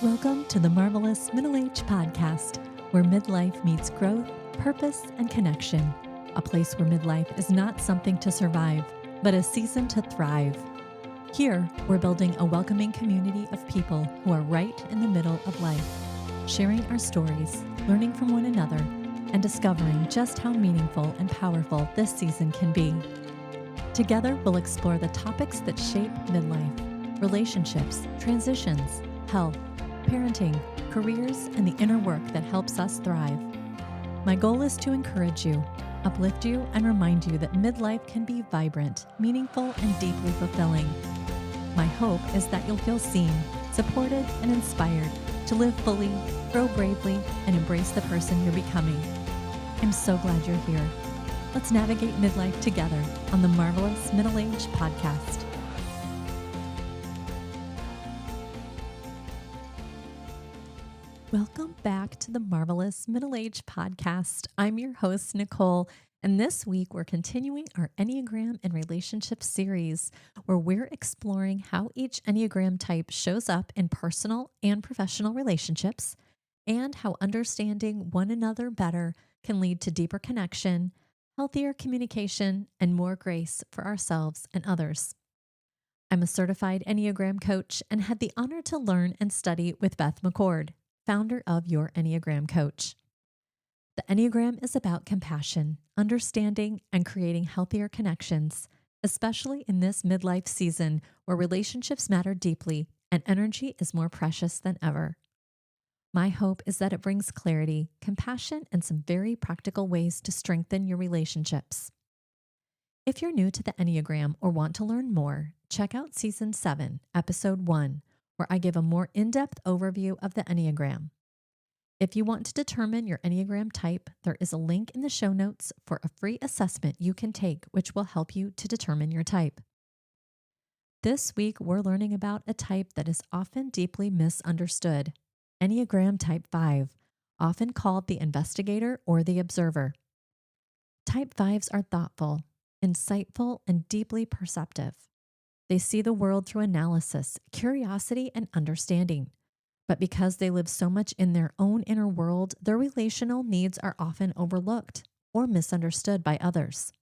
Welcome to the Marvelous Middle Age Podcast, where midlife meets growth, purpose, and connection. A place where midlife is not something to survive, but a season to thrive. Here, we're building a welcoming community of people who are right in the middle of life, sharing our stories, learning from one another, and discovering just how meaningful and powerful this season can be. Together, we'll explore the topics that shape midlife, relationships, transitions, health, parenting, careers, and the inner work that helps us thrive. My goal is to encourage you, uplift you, and remind you that midlife can be vibrant, meaningful, and deeply fulfilling. My hope is that you'll feel seen, supported, and inspired to live fully, grow bravely, and embrace the person you're becoming. I'm so glad you're here. Let's navigate midlife together on the Marvelous Middle Age Podcast. Welcome back to the Marvelous Middle Age Podcast. I'm your host, Nicole, and this week we're continuing our Enneagram and Relationship series, where we're exploring how each Enneagram type shows up in personal and professional relationships, and how understanding one another better can lead to deeper connection, healthier communication, and more grace for ourselves and others. I'm a certified Enneagram coach and had the honor to learn and study with Beth McCord, founder of Your Enneagram Coach. The Enneagram is about compassion, understanding, and creating healthier connections, especially in this midlife season where relationships matter deeply and energy is more precious than ever. My hope is that it brings clarity, compassion, and some very practical ways to strengthen your relationships. If you're new to the Enneagram or want to learn more, check out Season 7, Episode 1, where I give a more in-depth overview of the Enneagram. If you want to determine your Enneagram type, there is a link in the show notes for a free assessment you can take, which will help you to determine your type. This week, we're learning about a type that is often deeply misunderstood, Enneagram Type 5, often called the Investigator or the Observer. Type 5s are thoughtful, insightful, and deeply perceptive. They see the world through analysis, curiosity, and understanding. But because they live so much in their own inner world, their relational needs are often overlooked or misunderstood by others.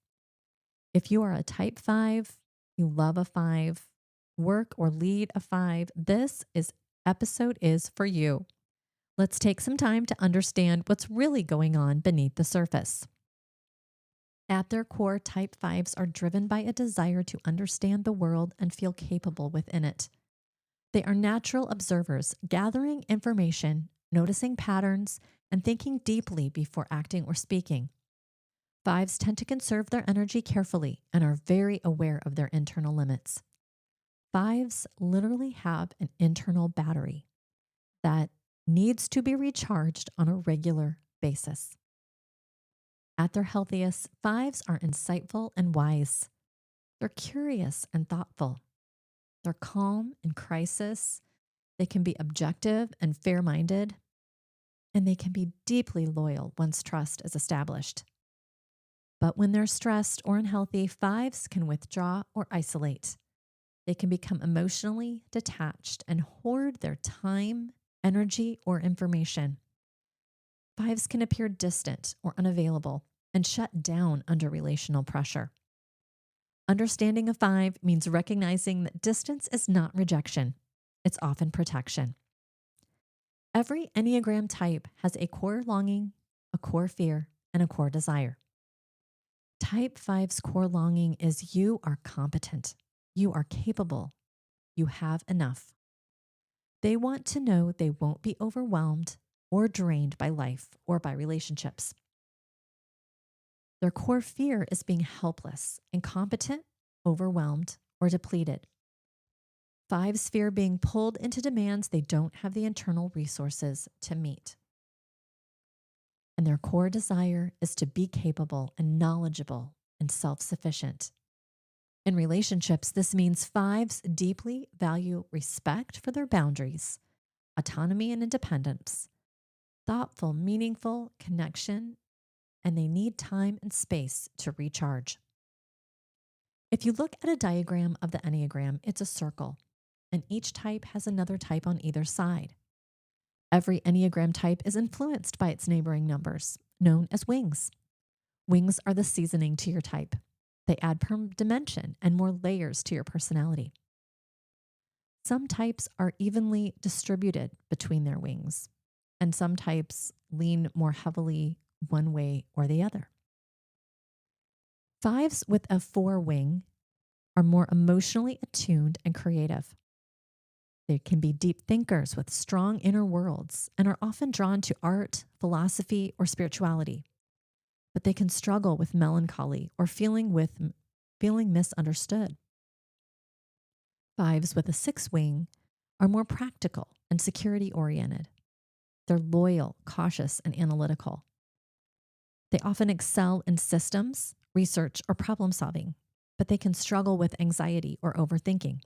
If you are a Type 5, you love a 5, work or lead a 5, this episode is for you. Let's take some time to understand what's really going on beneath the surface. At their core, Type 5s are driven by a desire to understand the world and feel capable within it. They are natural observers, gathering information, noticing patterns, and thinking deeply before acting or speaking. 5s tend to conserve their energy carefully and are very aware of their internal limits. 5s literally have an internal battery that needs to be recharged on a regular basis. At their healthiest, 5s are insightful and wise. They're curious and thoughtful. They're calm in crisis. They can be objective and fair-minded. And they can be deeply loyal once trust is established. But when they're stressed or unhealthy, 5s can withdraw or isolate. They can become emotionally detached and hoard their time, energy, or information. 5s can appear distant or unavailable and shut down under relational pressure. Understanding a 5 means recognizing that distance is not rejection. It's often protection. Every Enneagram type has a core longing, a core fear, and a core desire. Type 5's core longing is you are competent, you are capable, you have enough. They want to know they won't be overwhelmed or drained by life or by relationships. Their core fear is being helpless, incompetent, overwhelmed, or depleted. 5s fear being pulled into demands they don't have the internal resources to meet. And their core desire is to be capable and knowledgeable and self-sufficient. In relationships, this means 5s deeply value respect for their boundaries, autonomy and independence, thoughtful, meaningful connection, and they need time and space to recharge. If you look at a diagram of the Enneagram, it's a circle, and each type has another type on either side. Every Enneagram type is influenced by its neighboring numbers, known as wings. Wings are the seasoning to your type. They add dimension and more layers to your personality. Some types are evenly distributed between their wings, and some types lean more heavily one way or the other. Fives with a 4 wing are more emotionally attuned and creative. They can be deep thinkers with strong inner worlds and are often drawn to art, philosophy, or spirituality. But they can struggle with melancholy or feeling misunderstood. Fives with a 6 wing are more practical and security oriented. They're loyal, cautious, and analytical. They often excel in systems, research, or problem solving, but they can struggle with anxiety or overthinking.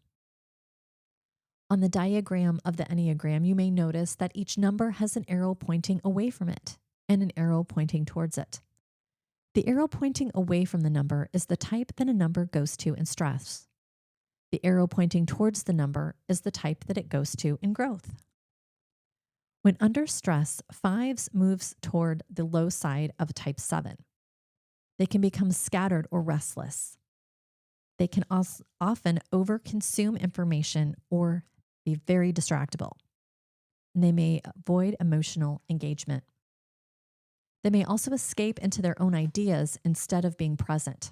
On the diagram of the Enneagram, you may notice that each number has an arrow pointing away from it and an arrow pointing towards it. The arrow pointing away from the number is the type that a number goes to in stress. The arrow pointing towards the number is the type that it goes to in growth. When under stress, 5s moves toward the low side of type 7. They can become scattered or restless. They can also often overconsume information or be very distractible. And they may avoid emotional engagement. They may also escape into their own ideas instead of being present.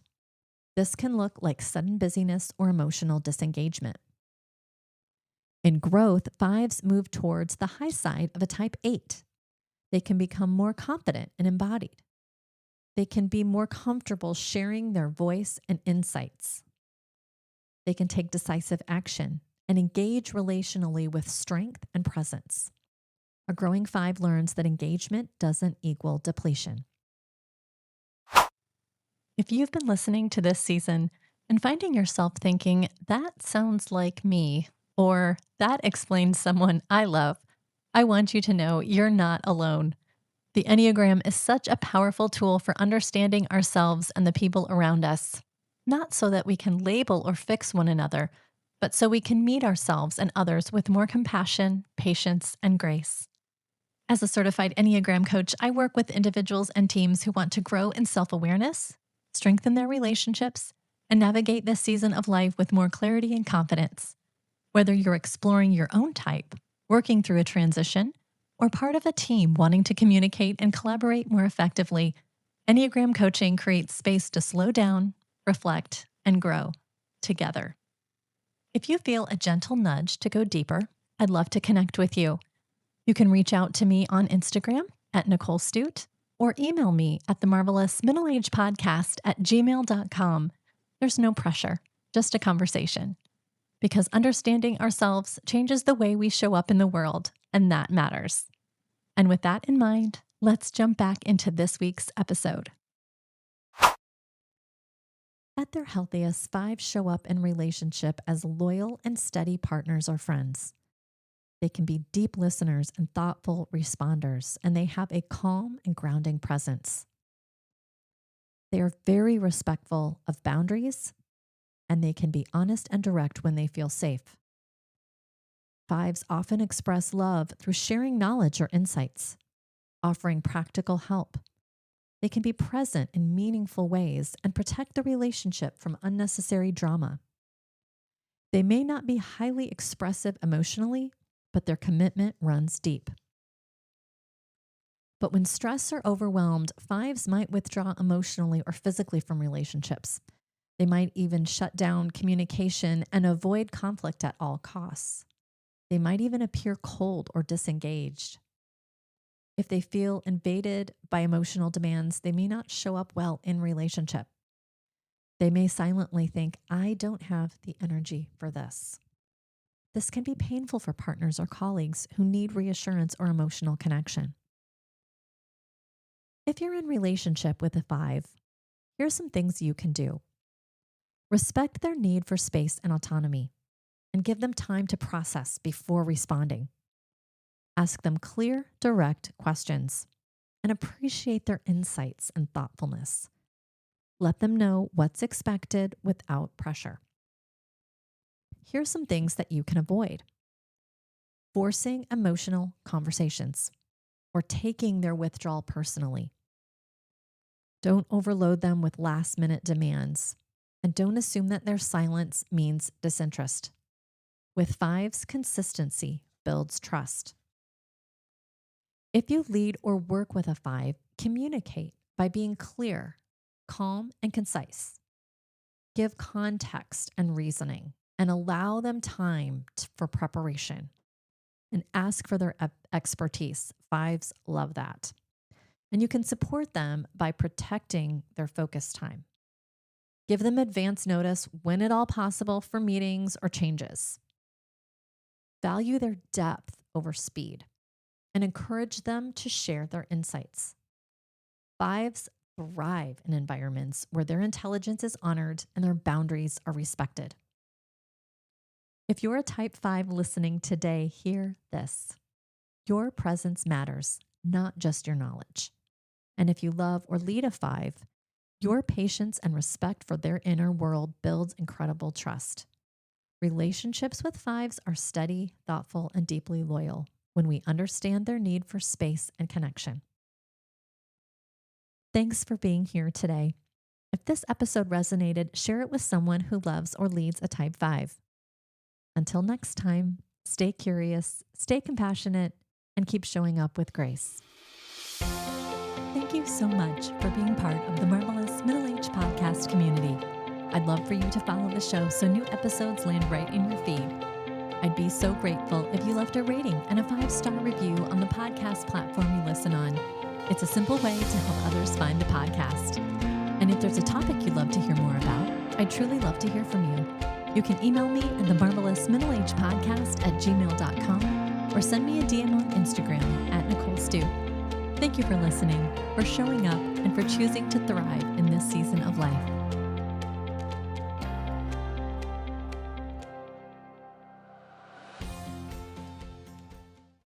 This can look like sudden busyness or emotional disengagement. In growth, 5s move towards the high side of a type 8. They can become more confident and embodied. They can be more comfortable sharing their voice and insights. They can take decisive action and engage relationally with strength and presence. A growing 5 learns that engagement doesn't equal depletion. If you've been listening to this season and finding yourself thinking, that sounds like me, or that explains someone I love, I want you to know you're not alone. The Enneagram is such a powerful tool for understanding ourselves and the people around us, not so that we can label or fix one another, but so we can meet ourselves and others with more compassion, patience, and grace. As a certified Enneagram coach, I work with individuals and teams who want to grow in self-awareness, strengthen their relationships, and navigate this season of life with more clarity and confidence. Whether you're exploring your own type, working through a transition, or part of a team wanting to communicate and collaborate more effectively, Enneagram coaching creates space to slow down, reflect, and grow together. If you feel a gentle nudge to go deeper, I'd love to connect with you. You can reach out to me on Instagram at Nicole Stute or email me at themarvelousmiddleagepodcast@gmail.com. There's no pressure, just a conversation. Because understanding ourselves changes the way we show up in the world, and that matters. And with that in mind, let's jump back into this week's episode. At their healthiest, 5 show up in relationship as loyal and steady partners or friends. They can be deep listeners and thoughtful responders, and they have a calm and grounding presence. They are very respectful of boundaries, and they can be honest and direct when they feel safe. 5s often express love through sharing knowledge or insights, offering practical help. They can be present in meaningful ways and protect the relationship from unnecessary drama. They may not be highly expressive emotionally, but their commitment runs deep. But when stressed or overwhelmed, 5s might withdraw emotionally or physically from relationships. They might even shut down communication and avoid conflict at all costs. They might even appear cold or disengaged. If they feel invaded by emotional demands, they may not show up well in relationship. They may silently think, I don't have the energy for this. This can be painful for partners or colleagues who need reassurance or emotional connection. If you're in relationship with a 5, here's some things you can do. Respect their need for space and autonomy, and give them time to process before responding. Ask them clear, direct questions, and appreciate their insights and thoughtfulness. Let them know what's expected without pressure. Here's some things that you can avoid. forcing emotional conversations, or taking their withdrawal personally. Don't overload them with last-minute demands, and don't assume that their silence means disinterest. With 5s, consistency builds trust. If you lead or work with a 5, communicate by being clear, calm, and concise. Give context and reasoning, and allow them time for preparation. And ask for their expertise. 5s love that. And you can support them by protecting their focus time. Give them advance notice when at all possible for meetings or changes. Value their depth over speed and encourage them to share their insights. 5s thrive in environments where their intelligence is honored and their boundaries are respected. If you're a type 5 listening today, hear this. Your presence matters, not just your knowledge. And if you love or lead a 5, your patience and respect for their inner world builds incredible trust. Relationships with 5s are steady, thoughtful, and deeply loyal when we understand their need for space and connection. Thanks for being here today. If this episode resonated, share it with someone who loves or leads a type 5. Until next time, stay curious, stay compassionate, and keep showing up with grace. Thank you so much for being part of the Marvelous Middle Age Podcast community. I'd love for you to follow the show so new episodes land right in your feed. I'd be so grateful if you left a rating and a 5-star review on the podcast platform you listen on. It's a simple way to help others find the podcast. And if there's a topic you'd love to hear more about, I'd truly love to hear from you. You can email me at themarvelousmiddleagepodcast@gmail.com or send me a DM on Instagram @NicoleStew. Thank you for listening, for showing up, and for choosing to thrive in this season.